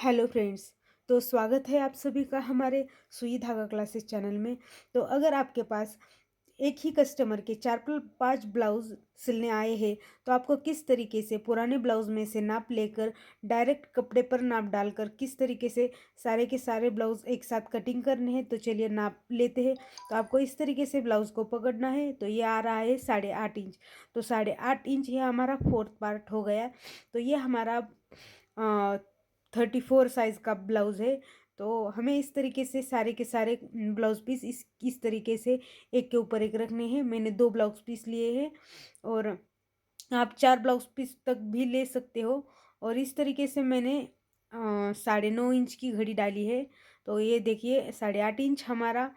Hello friends. तो स्वागत है आप सभी का हमारे सुई धागा क्लासेस चैनल में। तो अगर आपके पास एक ही कस्टमर के 4-5 ब्लाउज सिलने आए हैं तो आपको किस तरीके से पुराने ब्लाउज में से नाप लेकर डायरेक्ट कपड़े पर नाप डालकर किस तरीके से सारे के सारे ब्लाउज एक साथ कटिंग करने हैं, तो चलिए नाप लेते हैं। तो आपको इस तरीके से ब्लाउज को पकड़ना है। तो ये आ रहा है 8.5 इंच। तो 8.5 इंच ये हमारा फोर्थ पार्ट हो गया। तो ये हमारा 34 साइज़ का ब्लाउज़ है। तो हमें इस तरीके से सारे के सारे ब्लाउज़ पीस इस तरीके से एक के ऊपर एक रखने हैं। मैंने 2 ब्लाउज़ पीस लिए हैं और आप 4 ब्लाउज़ पीस तक भी ले सकते हो। और इस तरीके से मैंने 9.5 इंच की घड़ी डाली है। तो ये देखिए 8.5 इंच हमारा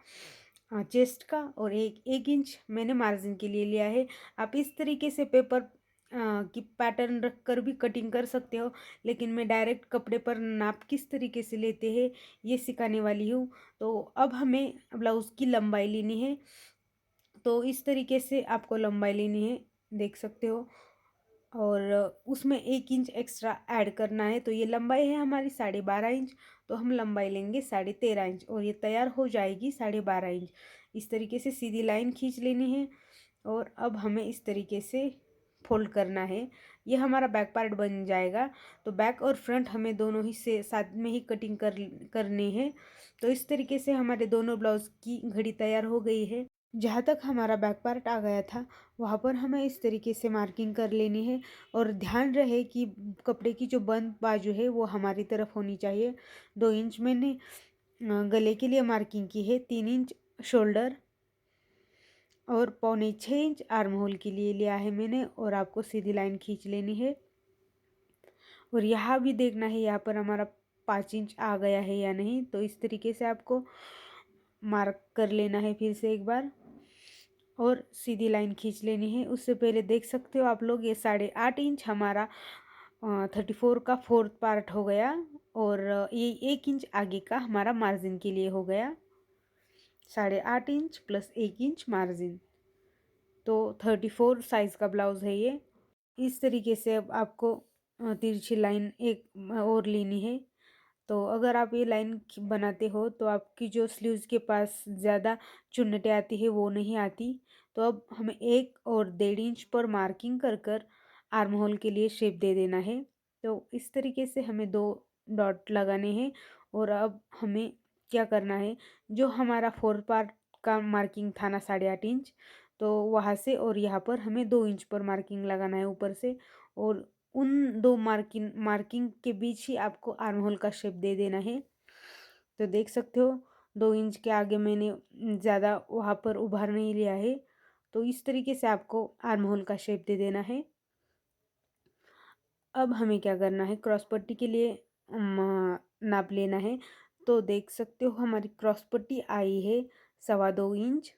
चेस्ट का और 1 इंच मैंने मार्जिन के लिए लिया है। आप इस तरीके से पेपर की पैटर्न रख कर भी कटिंग कर सकते हो, लेकिन मैं डायरेक्ट कपड़े पर नाप किस तरीके से लेते हैं ये सिखाने वाली हूँ। तो अब हमें ब्लाउज़ की लंबाई लेनी है। तो इस तरीके से आपको लंबाई लेनी है, देख सकते हो। और उसमें 1 इंच एक्स्ट्रा ऐड करना है। तो ये लंबाई है हमारी 12.5 इंच। तो हम लंबाई लेंगे 13.5 इंच और ये तैयार हो जाएगी 12.5 इंच। इस तरीके से सीधी लाइन खींच लेनी है और अब हमें इस तरीके से फोल्ड करना है। ये हमारा बैक पार्ट बन जाएगा। तो बैक और फ्रंट हमें दोनों ही से साथ में ही कटिंग करनी है। तो इस तरीके से हमारे दोनों ब्लाउज की घड़ी तैयार हो गई है। जहाँ तक हमारा बैक पार्ट आ गया था वहाँ पर हमें इस तरीके से मार्किंग कर लेनी है। और ध्यान रहे कि कपड़े की जो बंद बाजू है वो हमारी तरफ होनी चाहिए। 2 इंच मैंने गले के लिए मार्किंग की है, 3 इंच शोल्डर और 6.25 इंच आर्म होल के लिए लिया है मैंने। और आपको सीधी लाइन खींच लेनी है और यहाँ भी देखना है यहाँ पर हमारा 5 इंच आ गया है या नहीं। तो इस तरीके से आपको मार्क कर लेना है फिर से एक बार और सीधी लाइन खींच लेनी है। उससे पहले देख सकते हो आप लोग, ये 8.5 इंच हमारा 34 का फोर्थ पार्ट हो गया और ये 1 इंच आगे का हमारा मार्जिन के लिए हो गया। 8.5 इंच प्लस 1 इंच मार्जिन, तो 34 साइज़ का ब्लाउज़ है ये। इस तरीके से अब आपको तिरछी लाइन एक और लेनी है। तो अगर आप ये लाइन बनाते हो तो आपकी जो स्लीव्स के पास ज़्यादा चुन्नटें आती है वो नहीं आती। तो अब हमें 1 और 1.5 इंच पर मार्किंग कर कर आर्म होल के लिए शेप दे देना है। तो इस तरीके से हमें 2 डॉट लगाने हैं। और अब हमें क्या करना है, जो हमारा फोर्थ पार्ट का मार्किंग था ना 8.5 इंच, तो वहाँ से और यहाँ पर हमें 2 इंच पर मार्किंग लगाना है ऊपर से। और उन दो मार्किंग के बीच ही आपको आर्म होल का शेप दे देना है। तो देख सकते हो 2 इंच के आगे मैंने ज़्यादा वहाँ पर उभार नहीं लिया है। तो इस तरीके से आपको आर्म होल का शेप दे देना है। अब हमें क्या करना है, क्रॉस पट्टी के लिए नाप लेना है। तो देख सकते हो हमारी क्रॉस पट्टी आई है 2.25 इंच।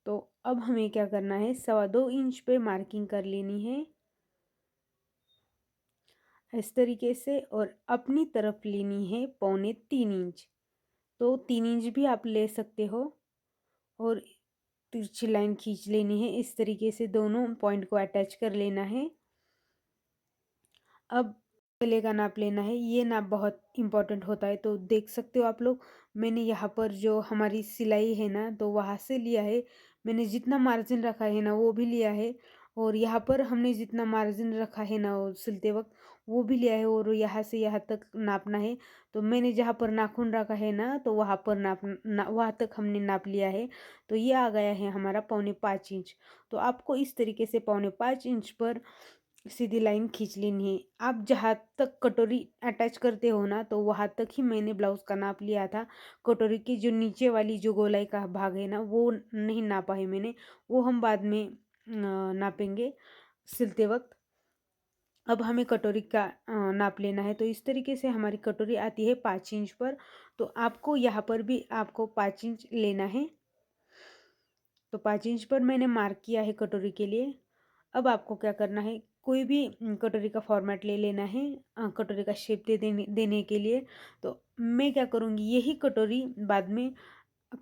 तो अब हमें क्या करना है, 2.25 इंच पे मार्किंग कर लेनी है इस तरीके से और अपनी तरफ लेनी है 3.25 इंच। तो 3 इंच भी आप ले सकते हो और तिरछी लाइन खींच लेनी है इस तरीके से, दोनों पॉइंट को अटैच कर लेना है। अब गले का नाप लेना है, ये नाप बहुत इम्पोर्टेंट होता है। तो देख सकते हो आप लोग, मैंने यहाँ पर जो हमारी सिलाई है ना तो वहाँ से लिया है। मैंने जितना मार्जिन रखा है ना वो भी लिया है और यहाँ पर हमने जितना मार्जिन रखा है ना वो सिलते वक्त वो भी लिया है और यहाँ से यहाँ तक नापना है। तो मैंने जहाँ पर नाखून रखा है ना तो वहाँ पर वहाँ तक हमने नाप लिया है। तो ये आ गया है हमारा 5.25 इंच। तो आपको इस तरीके से 5.25 इंच पर सीधी लाइन खींच लेनी है। आप जहाँ तक कटोरी अटैच करते हो ना तो वहाँ तक ही मैंने ब्लाउज़ का नाप लिया था। कटोरी की जो नीचे वाली जो गोलाई का भाग है ना वो नहीं नापा है मैंने, वो हम बाद में नापेंगे सिलते वक्त। अब हमें कटोरी का नाप लेना है। तो इस तरीके से हमारी कटोरी आती है 5 इंच पर। तो आपको यहाँ पर भी आपको 5 इंच लेना है। तो 5 इंच पर मैंने मार्क किया है कटोरी के लिए। अब आपको क्या करना है, कोई भी कटोरी का फॉर्मेट ले लेना है कटोरी का शेप देने के लिए। तो मैं क्या करूँगी, यही कटोरी बाद में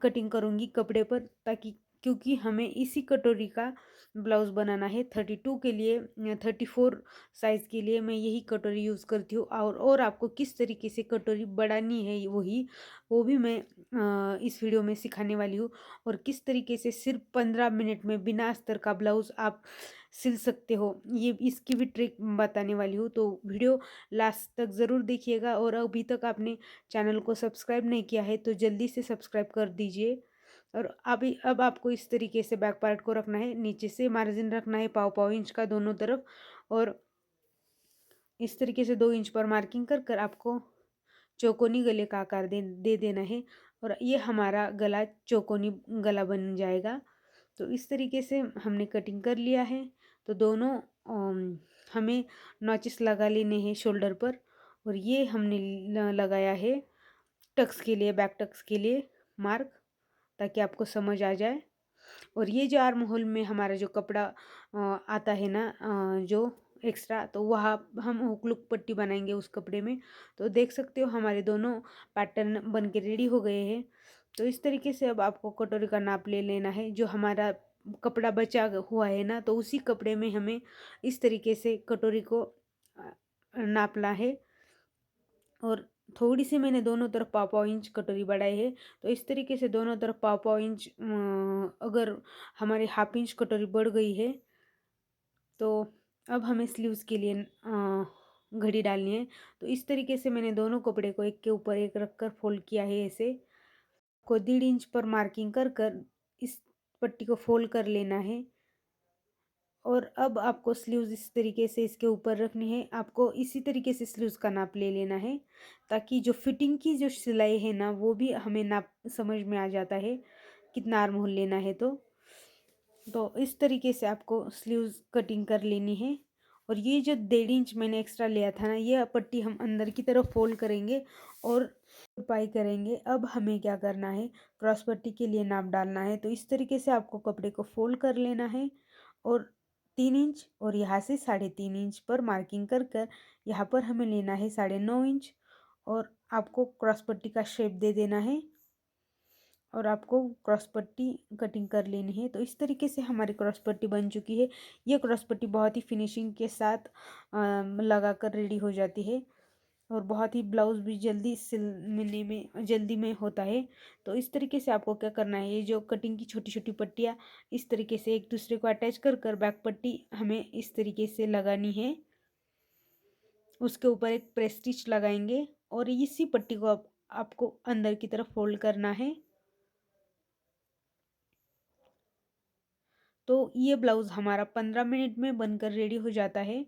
कटिंग करूँगी कपड़े पर, ताकि क्योंकि हमें इसी कटोरी का ब्लाउज़ बनाना है। 32 के लिए 34 साइज़ के लिए मैं यही कटोरी यूज़ करती हूँ। और आपको किस तरीके से कटोरी बढ़ानी है वो भी मैं इस वीडियो में सिखाने वाली हूँ। और किस तरीके से सिर्फ 15 मिनट में बिना अस्तर का ब्लाउज़ आप सिल सकते हो, ये इसकी भी ट्रिक बताने वाली हूँ। तो वीडियो लास्ट तक ज़रूर देखिएगा। और अभी तक आपने चैनल को सब्सक्राइब नहीं किया है तो जल्दी से सब्सक्राइब कर दीजिए। और अभी अब आपको इस तरीके से बैक पार्ट को रखना है, नीचे से मार्जिन रखना है पाव पाव इंच का दोनों तरफ। और इस तरीके से 2 इंच पर मार्किंग कर कर आपको चौकोनी गले का आकार दे देना है। और ये हमारा गला चौकोनी गला बन जाएगा। तो इस तरीके से हमने कटिंग कर लिया है। तो दोनों हमें नॉचेस लगा लेने हैं शोल्डर पर। और ये हमने लगाया है टक्स के लिए, बैक टक्स के लिए मार्क, ताकि आपको समझ आ जाए। और ये जो आर्म होल में हमारा जो कपड़ा आता है ना, जो एक्स्ट्रा, तो वहाँ हम हुक लुक पट्टी बनाएंगे उस कपड़े में। तो देख सकते हो हमारे दोनों पैटर्न बन के रेडी हो गए हैं। तो इस तरीके से अब आपको कटोरी का नाप ले लेना है। जो हमारा कपड़ा बचा हुआ है ना, तो उसी कपड़े में हमें इस तरीके से कटोरी को नापना है। और थोड़ी सी मैंने दोनों तरफ पाव पाव इंच कटोरी बढ़ाई है। तो इस तरीके से दोनों तरफ पाव पाव इंच, अगर हमारी हाफ इंच कटोरी बढ़ गई है तो अब हमें स्लीव्स के लिए घड़ी डालनी है। तो इस तरीके से मैंने दोनों कपड़े को एक के ऊपर एक रख कर फोल्ड किया है। ऐसे को 1.5 इंच पर मार्किंग कर कर इस पट्टी को फोल्ड कर लेना है। और अब आपको स्लीव्स इस तरीके से इसके ऊपर रखनी है। आपको इसी तरीके से स्लीव्स का नाप ले लेना है, ताकि जो फिटिंग की जो सिलाई है ना, वो भी हमें नाप समझ में आ जाता है कितना आर्म होल लेना है। तो इस तरीके से आपको स्लीव्स कटिंग कर लेनी है। और ये जो 1.5 इंच मैंने एक्स्ट्रा लिया था ना, ये पट्टी हम अंदर की तरफ फोल्ड करेंगे और तुरपाई करेंगे। अब हमें क्या करना है, क्रॉस पट्टी के लिए नाप डालना है। तो इस तरीके से आपको कपड़े को फोल्ड कर लेना है और 3 इंच और यहाँ से 3.5 इंच पर मार्किंग कर कर यहाँ पर हमें लेना है 9.5 इंच। और आपको क्रॉस पट्टी का शेप दे देना है और आपको क्रॉस पट्टी कटिंग कर लेनी है। तो इस तरीके से हमारी क्रॉस पट्टी बन चुकी है। ये क्रॉस पट्टी बहुत ही फिनिशिंग के साथ लगा कर रेडी हो जाती है। और बहुत ही ब्लाउज़ भी जल्दी सिलने में जल्दी में होता है। तो इस तरीके से आपको क्या करना है, ये जो कटिंग की छोटी छोटी पट्टियाँ इस तरीके से एक दूसरे को अटैच कर कर बैक पट्टी हमें इस तरीके से लगानी है। उसके ऊपर एक प्रेस स्टिच लगाएंगे और इसी पट्टी को आपको अंदर की तरफ फोल्ड करना है। तो ये ब्लाउज़ हमारा 15 मिनट में बनकर रेडी हो जाता है।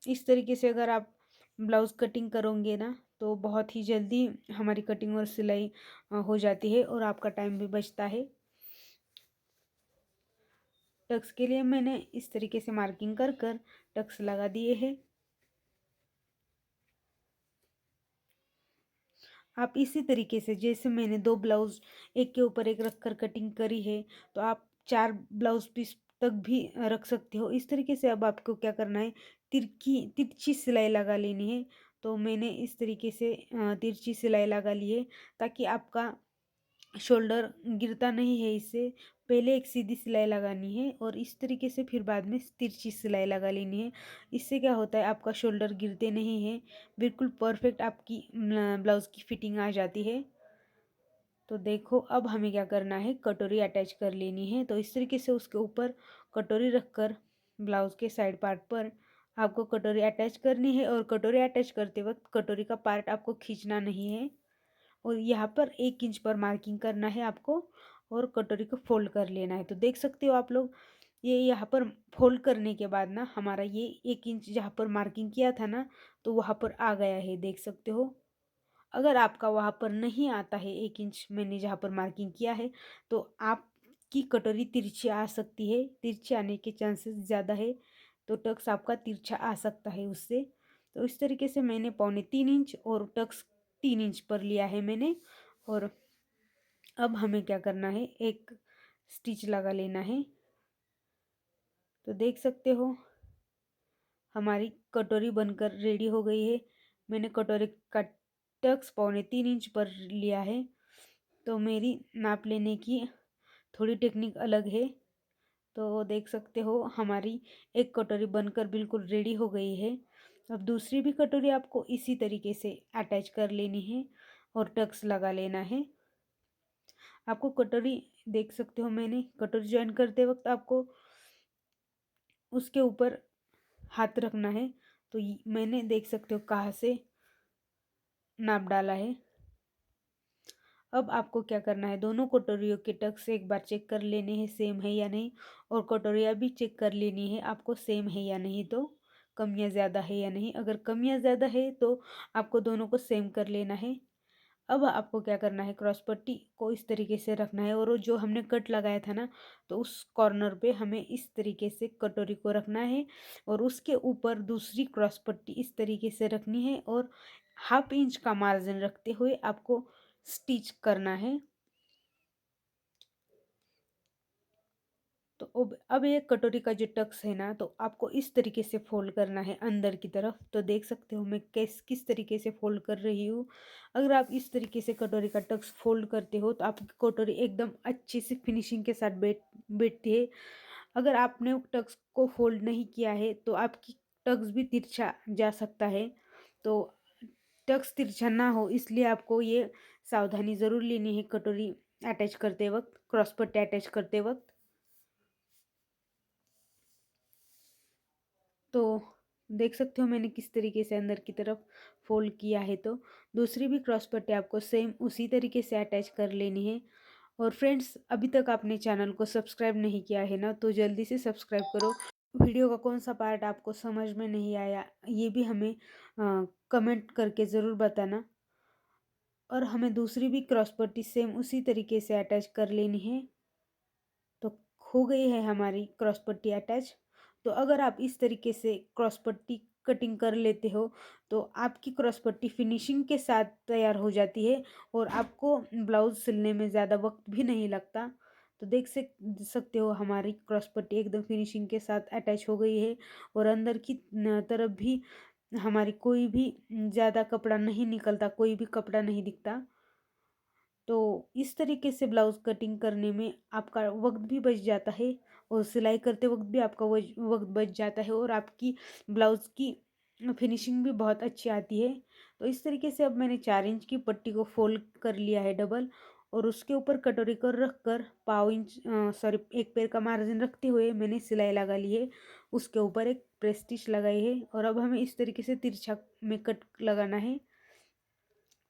इस तरीके से अगर आप ब्लाउज़ कटिंग करोगे ना, तो बहुत ही जल्दी हमारी कटिंग और सिलाई हो जाती है और आपका टाइम भी बचता है। टक्स के लिए मैंने इस तरीके से मार्किंग कर कर टक्स लगा दिए हैं। आप इसी तरीके से, जैसे मैंने 2 ब्लाउज़ एक के ऊपर एक रख कर कटिंग करी है, तो आप 4 ब्लाउज़ पीस तक भी रख सकते हो। इस तरीके से अब आपको क्या करना है, तिरछी सिलाई लगा लेनी है। तो मैंने इस तरीके से तिरछी सिलाई लगा ली है, ताकि आपका शोल्डर गिरता नहीं है। इससे पहले एक सीधी सिलाई लगानी है और इस तरीके से फिर बाद में तिरछी सिलाई लगा लेनी है। इससे क्या होता है, आपका शोल्डर गिरते नहीं है, बिल्कुल परफेक्ट आपकी ब्लाउज़ की फिटिंग आ जाती है। तो देखो अब हमें क्या करना है, कटोरी अटैच कर लेनी है। तो इस तरीके से उसके ऊपर कटोरी रखकर ब्लाउज़ के साइड पार्ट पर आपको कटोरी अटैच करनी है। और कटोरी अटैच करते वक्त कटोरी का पार्ट आपको खींचना नहीं है। और यहाँ पर 1 इंच पर मार्किंग करना है आपको और कटोरी को फोल्ड कर लेना है। तो देख सकते हो आप लोग, ये यहाँ पर फोल्ड करने के बाद ना हमारा ये 1 इंच जहाँ पर मार्किंग किया था ना, तो वहाँ पर आ गया है, देख सकते हो। अगर आपका वहाँ पर नहीं आता है 1 इंच मैंने जहाँ पर मार्किंग किया है, तो आपकी कटोरी तिरछी आ सकती है। तिरछी आने के चांसेस ज़्यादा है, तो टक्स आपका तिरछा आ सकता है उससे। तो इस तरीके से मैंने 3.25 इंच और टक्स 3 इंच पर लिया है मैंने। और अब हमें क्या करना है, एक स्टिच लगा लेना है। तो देख सकते हो हमारी कटोरी बनकर रेडी हो गई है। मैंने कटोरी का टक्स 3.25 इंच पर लिया है। तो मेरी नाप लेने की थोड़ी टेक्निक अलग है। तो देख सकते हो हमारी एक कटोरी बनकर बिल्कुल रेडी हो गई है। अब दूसरी भी कटोरी आपको इसी तरीके से अटैच कर लेनी है और टक्स लगा लेना है। आपको कटोरी देख सकते हो, मैंने कटोरी ज्वाइन करते वक्त आपको उसके ऊपर हाथ रखना है। तो मैंने देख सकते हो कहाँ से नाप डाला है। अब आपको क्या करना है, दोनों कटोरियों के टक्स एक बार चेक कर लेने हैं सेम है या नहीं, और कटोरियाँ भी चेक कर लेनी है आपको सेम है या नहीं, तो कमियाँ ज़्यादा है या नहीं। अगर कमियाँ ज़्यादा है तो आपको दोनों को सेम कर लेना है। अब आपको क्या करना है, क्रॉस पट्टी को इस तरीके से रखना है, और वो जो हमने कट लगाया था ना, तो उस कॉर्नर पे हमें इस तरीके से कटोरी को रखना है और उसके ऊपर दूसरी क्रॉस पट्टी इस तरीके से रखनी है, और 1/2 इंच का मार्जिन रखते हुए आपको स्टिच करना है। तो अब ये कटोरी का जो टक्स है ना, तो आपको इस तरीके से फोल्ड करना है अंदर की तरफ। तो देख सकते हो मैं किस तरीके से फोल्ड कर रही हूँ। अगर आप इस तरीके से कटोरी का टक्स फोल्ड करते हो तो आपकी कटोरी एकदम अच्छी से फिनिशिंग के साथ बैठती है। अगर आपने टक्स को फोल्ड नहीं किया है तो आपकी टक्स भी तिरछा जा सकता है। तो टक्स तिरछा ना हो इसलिए आपको ये सावधानी ज़रूर लेनी है कटोरी अटैच करते वक्त, क्रॉस पट्टी अटैच करते वक्त। तो देख सकते हो मैंने किस तरीके से अंदर की तरफ फोल्ड किया है। तो दूसरी भी क्रॉस पट्टी आपको सेम उसी तरीके से अटैच कर लेनी है। और फ्रेंड्स, अभी तक आपने चैनल को सब्सक्राइब नहीं किया है ना, तो जल्दी से सब्सक्राइब करो। वीडियो का कौन सा पार्ट आपको समझ में नहीं आया ये भी हमें कमेंट करके ज़रूर बताना। और हमें दूसरी भी क्रॉस पट्टी सेम उसी तरीके से अटैच कर लेनी है। तो हो गई है हमारी क्रॉस पट्टी अटैच। तो अगर आप इस तरीके से क्रॉस पट्टी कटिंग कर लेते हो तो आपकी क्रॉस पट्टी फिनिशिंग के साथ तैयार हो जाती है और आपको ब्लाउज सिलने में ज़्यादा वक्त भी नहीं लगता। तो देख सकते हो हमारी क्रॉस पट्टी एकदम फिनिशिंग के साथ अटैच हो गई है, और अंदर की तरफ भी हमारी कोई भी ज़्यादा कपड़ा नहीं निकलता, कोई भी कपड़ा नहीं दिखता। तो इस तरीके से ब्लाउज़ कटिंग करने में आपका वक्त भी बच जाता है, और सिलाई करते वक्त भी आपका वक्त बच जाता है, और आपकी ब्लाउज़ की फिनिशिंग भी बहुत अच्छी आती है। तो इस तरीके से अब मैंने 4 इंच की पट्टी को फोल्ड कर लिया है डबल, और उसके ऊपर कटोरी को रख कर 1/4 इंच सॉरी 1 पैर का मार्जिन रखते हुए मैंने सिलाई लगा ली है। उसके ऊपर एक प्रेस स्टिच लगाई है, और अब हमें इस तरीके से तिरछा में कट लगाना है,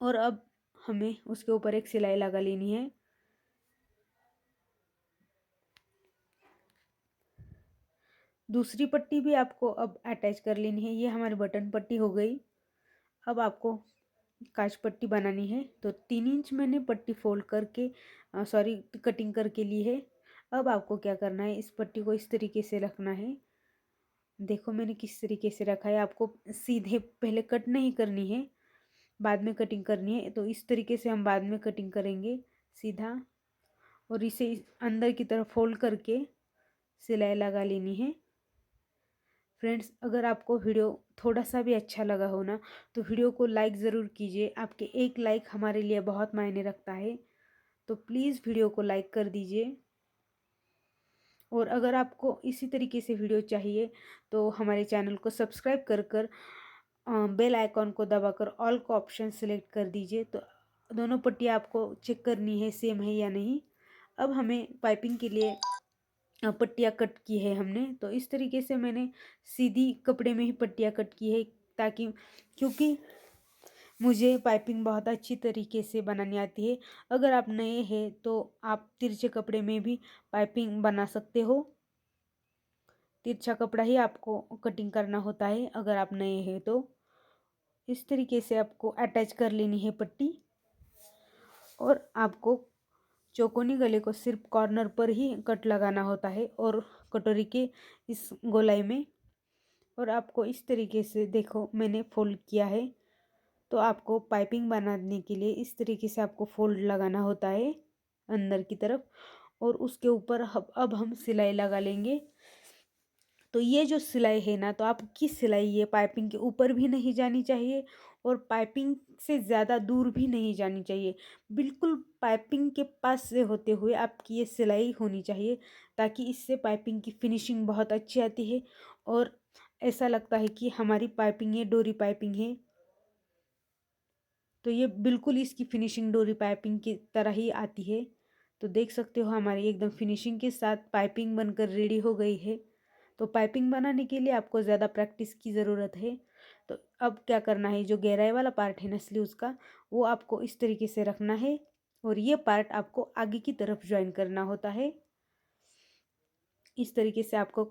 और अब हमें उसके ऊपर एक सिलाई लगा लेनी है। दूसरी पट्टी भी आपको अब अटैच कर लेनी है। ये हमारी बटन पट्टी हो गई। अब आपको काज पट्टी बनानी है। तो 3 इंच मैंने पट्टी फोल्ड करके सॉरी कटिंग करके ली है। अब आपको क्या करना है, इस पट्टी को इस तरीके से रखना है। देखो मैंने किस तरीके से रखा है। आपको सीधे पहले कट नहीं करनी है, बाद में कटिंग करनी है। तो इस तरीके से हम बाद में कटिंग करेंगे सीधा, और इसे अंदर की तरफ फोल्ड करके सिलाई लगा लेनी है। फ्रेंड्स, अगर आपको वीडियो थोड़ा सा भी अच्छा लगा हो ना, तो वीडियो को लाइक ज़रूर कीजिए। आपके एक लाइक हमारे लिए बहुत मायने रखता है। तो प्लीज़ वीडियो को लाइक कर दीजिए। और अगर आपको इसी तरीके से वीडियो चाहिए तो हमारे चैनल को सब्सक्राइब कर कर बेल आइकॉन को दबाकर ऑल को ऑप्शन सेलेक्ट कर दीजिए। तो दोनों पट्टियाँ आपको चेक करनी है सेम है या नहीं। अब हमें पाइपिंग के लिए पट्टियाँ कट की है हमने। तो इस तरीके से मैंने सीधी कपड़े में ही पट्टियाँ कट की है, ताकि क्योंकि मुझे पाइपिंग बहुत अच्छी तरीके से बनानी आती है। अगर आप नए हैं तो आप तिरछे कपड़े में भी पाइपिंग बना सकते हो। तिरछा कपड़ा ही आपको कटिंग करना होता है अगर आप नए हैं तो। इस तरीके से आपको अटैच कर लेनी है पट्टी, और आपको चौकोनी गले को सिर्फ कॉर्नर पर ही कट लगाना होता है, और कटोरी के इस गोलाई में। और आपको इस तरीके से देखो मैंने फोल्ड किया है। तो आपको पाइपिंग बनाने के लिए इस तरीके से आपको फोल्ड लगाना होता है अंदर की तरफ, और उसके ऊपर अब हम सिलाई लगा लेंगे। तो ये जो सिलाई है ना, तो आपकी सिलाई ये पाइपिंग के ऊपर भी नहीं जानी चाहिए और पाइपिंग से ज़्यादा दूर भी नहीं जानी चाहिए। बिल्कुल पाइपिंग के पास से होते हुए आपकी ये सिलाई होनी चाहिए, ताकि इससे पाइपिंग की फिनिशिंग बहुत अच्छी आती है और ऐसा लगता है कि हमारी पाइपिंग ये डोरी पाइपिंग है। तो ये बिल्कुल इसकी फिनिशिंग डोरी पाइपिंग की तरह ही आती है। तो देख सकते हो हमारी एकदम फिनिशिंग के साथ पाइपिंग बनकर रेडी हो गई है। तो पाइपिंग बनाने के लिए आपको ज़्यादा प्रैक्टिस की ज़रूरत है। तो अब क्या करना है, जो गहराई वाला पार्ट है ना स्लीव्स का, वो आपको इस तरीके से रखना है और ये पार्ट आपको आगे की तरफ ज्वाइन करना होता है। इस तरीके से आपको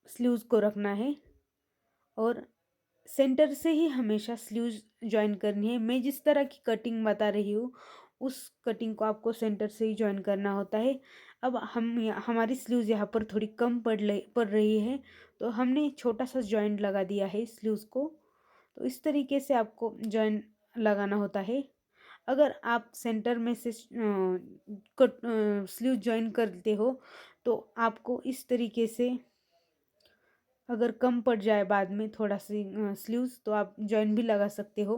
स्लीव्स को रखना है और सेंटर से ही हमेशा स्लीव्स ज्वाइन करनी है। मैं जिस तरह की कटिंग बता रही हूँ उस कटिंग को आपको सेंटर से ही ज्वाइन करना होता है। अब हमारी स्लीव्स यहाँ पर थोड़ी कम पड़ रही है, तो हमने छोटा सा जॉइंट लगा दिया है स्लीव्स को। तो इस तरीके से आपको जॉइंट लगाना होता है। अगर आप सेंटर में से कट स्लीव ज्वाइन करते हो तो आपको इस तरीके से, अगर कम पड़ जाए बाद में थोड़ा सी स्लीव्स, तो आप जॉइन भी लगा सकते हो।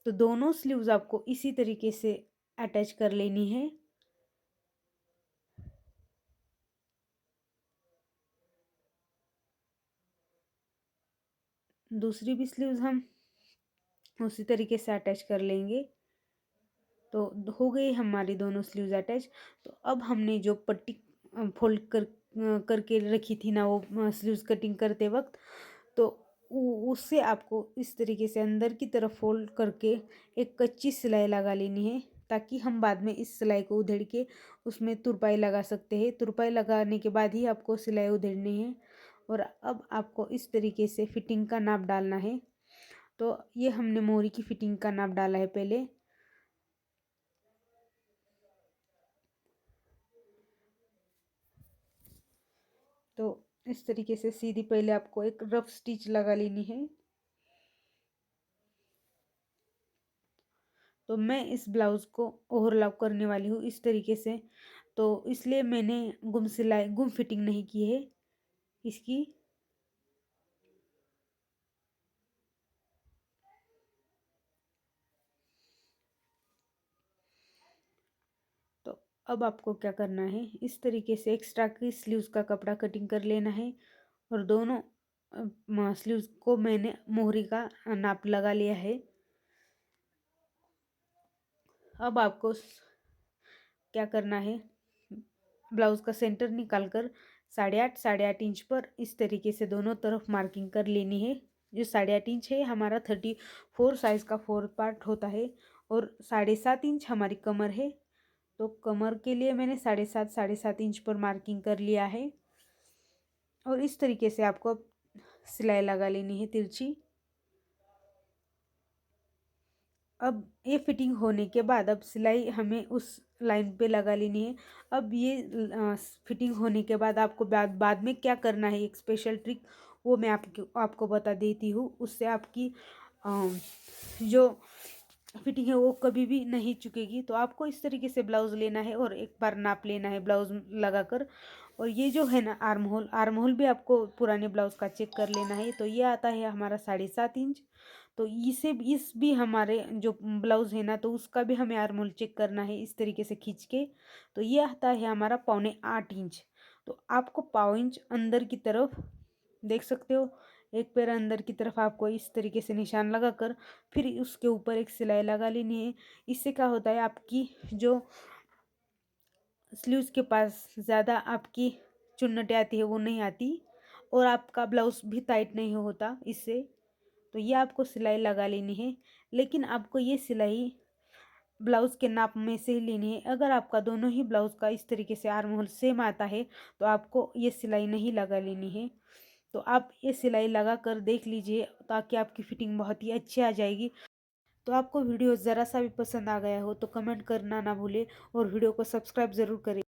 तो दोनों स्लीव्स आपको इसी तरीके से अटैच कर लेनी है। दूसरी भी स्लीव्स हम उसी तरीके से अटैच कर लेंगे। तो हो गई हमारी दोनों स्लीव्स अटैच। तो अब हमने जो पट्टी फोल्ड करके रखी थी ना, वो स्लीव्स कटिंग करते वक्त, तो उससे आपको इस तरीके से अंदर की तरफ फोल्ड करके एक कच्ची सिलाई लगा लेनी है, ताकि हम बाद में इस सिलाई को उधेड़ के उसमें तुरपाई लगा सकते हैं। तुरपाई लगाने के बाद ही आपको सिलाई उधेड़नी है। और अब आपको इस तरीके से फिटिंग का नाप डालना है। तो ये हमने मोरी की फिटिंग का नाप डाला है पहले। तो इस तरीके से सीधी पहले आपको एक रफ स्टिच लगा लेनी है। तो मैं इस ब्लाउज़ को ओवरलैप करने वाली हूँ इस तरीके से, तो इसलिए मैंने गुम फिटिंग नहीं की है इसकी। तो अब आपको क्या करना है, इस तरीके से एक्स्ट्रा की स्लीव्स का कपड़ा कटिंग कर लेना है और दोनों स्लीव्स को मैंने मोहरी का नाप लगा लिया है। अब आपको क्या करना है, ब्लाउज़ का सेंटर निकाल कर 8.5 इंच पर इस तरीके से दोनों तरफ मार्किंग कर लेनी है। जो 8.5 इंच है हमारा 34 साइज़ का 4 पार्ट होता है और 7.5 इंच हमारी कमर है। तो कमर के लिए मैंने 7.5 इंच पर मार्किंग कर लिया है और इस तरीके से आपको अब सिलाई लगा लेनी है तिरछी। अब ये फिटिंग होने के बाद अब सिलाई हमें उस लाइन पे लगा लेनी है। अब ये फिटिंग होने के बाद आपको बाद में क्या करना है, एक स्पेशल ट्रिक वो मैं आपको बता देती हूँ। उससे आपकी जो फिटिंग है वो कभी भी नहीं चुकेगी। तो आपको इस तरीके से ब्लाउज़ लेना है और एक बार नाप लेना है ब्लाउज़ लगाकर। और ये जो है ना आर्म होल भी आपको पुराने ब्लाउज़ का चेक कर लेना है। तो ये आता है हमारा 7.5 इंच। तो इस भी हमारे जो ब्लाउज़ है ना, तो उसका भी हमें आर्म होल चेक करना है इस तरीके से खींच के। तो ये आता है हमारा 7.25 इंच। तो आपको 1.5 इंच अंदर की तरफ, देख सकते हो, एक पैर अंदर की तरफ आपको इस तरीके से निशान लगाकर फिर उसके ऊपर एक सिलाई लगा लेनी है। इससे क्या होता है, आपकी जो स्लीव्स के पास ज़्यादा आपकी चुन्नटें आती है वो नहीं आती और आपका ब्लाउज भी टाइट नहीं होता इससे। तो ये आपको सिलाई लगा लेनी है, लेकिन आपको ये सिलाई ब्लाउज़ के नाप में से ही लेनी है। अगर आपका दोनों ही ब्लाउज़ का इस तरीके से आर्म होल सेम आता है तो आपको ये सिलाई नहीं लगा लेनी है। तो आप ये सिलाई लगा कर देख लीजिए, ताकि आपकी फिटिंग बहुत ही अच्छी आ जाएगी। तो आपको वीडियो ज़रा सा भी पसंद आ गया हो तो कमेंट करना ना भूलें और वीडियो को सब्सक्राइब ज़रूर करें।